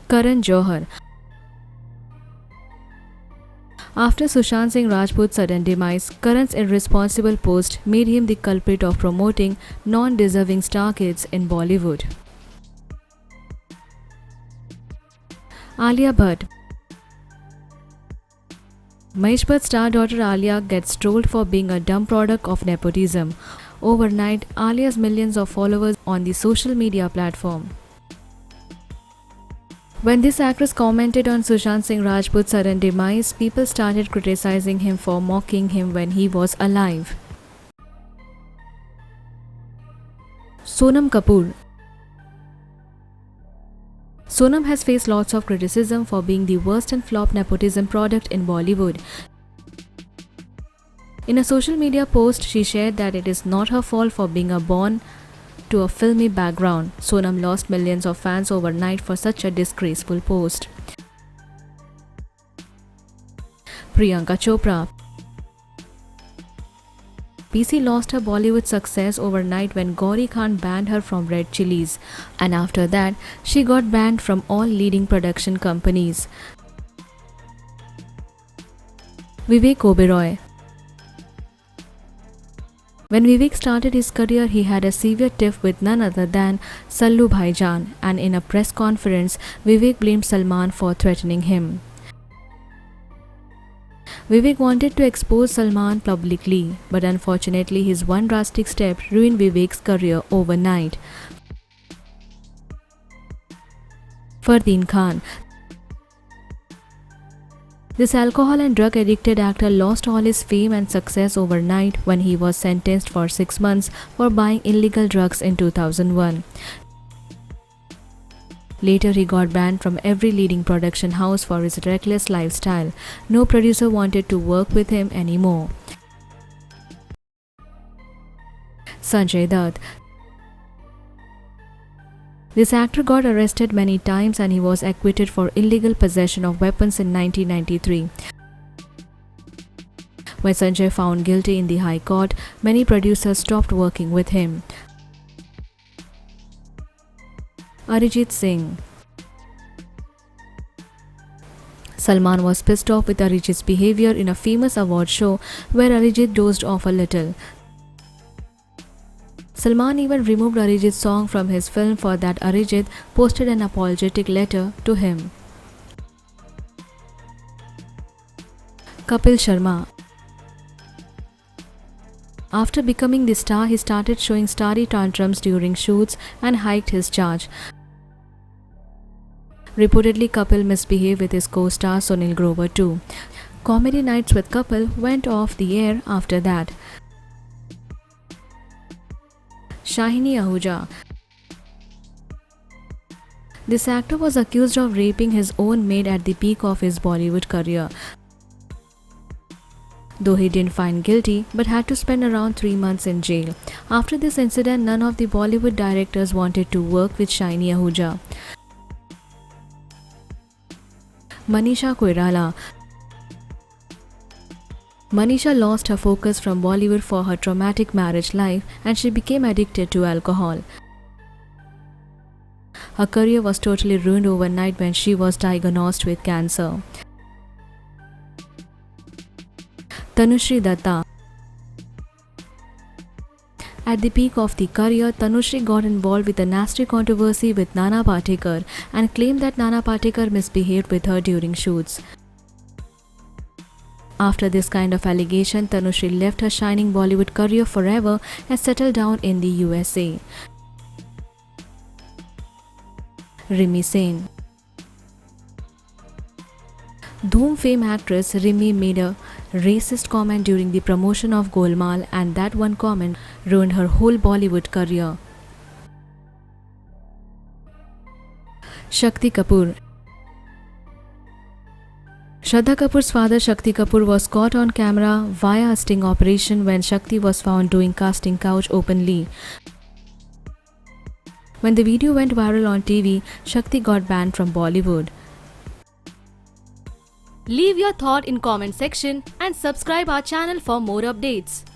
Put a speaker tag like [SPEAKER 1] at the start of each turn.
[SPEAKER 1] Karan Johar. After Sushant Singh Rajput's sudden demise, Karan's irresponsible post made him the culprit of promoting non-deserving star kids in Bollywood. Alia Bhatt. Mahesh Bhatt's star daughter Alia gets trolled for being a dumb product of nepotism. Overnight, Alia's millions of followers on the social media platform. When this actress commented on Sushant Singh Rajput's sudden demise, people started criticizing him for mocking him when he was alive. Sonam Kapoor. Sonam has faced lots of criticism for being the worst and flop nepotism product in Bollywood. In a social media post, she shared that it is not her fault for being born to a filmy background. Sonam lost millions of fans overnight for such a disgraceful post. Priyanka Chopra. PC lost her Bollywood success overnight when Gauri Khan banned her from Red Chillies, and after that, she got banned from all leading production companies. Vivek Oberoi. When Vivek started his career, he had a severe tiff with none other than Sallu Bhaijan, and in a press conference, Vivek blamed Salman for threatening him. Vivek wanted to expose Salman publicly, but unfortunately his one drastic step ruined Vivek's career overnight. Fardeen Khan. This alcohol and drug addicted actor lost all his fame and success overnight when he was sentenced for 6 months for buying illegal drugs in 2001. Later, he got banned from every leading production house for his reckless lifestyle. No producer wanted to work with him anymore. Sanjay Dutt. This actor got arrested many times and he was acquitted for illegal possession of weapons in 1993. When Sanjay found guilty in the High Court, many producers stopped working with him. Arijit Singh. Salman was pissed off with Arijit's behavior in a famous award show where Arijit dozed off a little. Salman even removed Arijit's song from his film. For that, Arijit posted an apologetic letter to him. Kapil Sharma. After becoming the star, he started showing starry tantrums during shoots and hiked his charge. Reportedly, Kapil misbehaved with his co-star Sunil Grover too. Comedy nights with Kapil went off the air after that. Shahini Ahuja. This actor was accused of raping his own maid at the peak of his Bollywood career. Though he didn't find guilty, but had to spend around 3 months in jail. After this incident, none of the Bollywood directors wanted to work with Shahini Ahuja. Manisha Koirala. Manisha lost her focus from Bollywood for her traumatic marriage life and she became addicted to alcohol. Her career was totally ruined overnight when she was diagnosed with cancer. Tanushree Datta. At the peak of the career, Tanushree got involved with a nasty controversy with Nana Patekar and claimed that Nana Patekar misbehaved with her during shoots. After this kind of allegation, Tanushree left her shining Bollywood career forever and settled down in the USA. Rimi Sen. Dhoom fame actress Rimi made a racist comment during the promotion of Golmaal, and that one comment ruined her whole Bollywood career. Shakti Kapoor. Shraddha Kapoor's father Shakti Kapoor was caught on camera via a sting operation when Shakti was found doing casting couch openly. When the video went viral on TV, Shakti got banned from Bollywood. Leave your thought in comment section and subscribe our channel for more updates.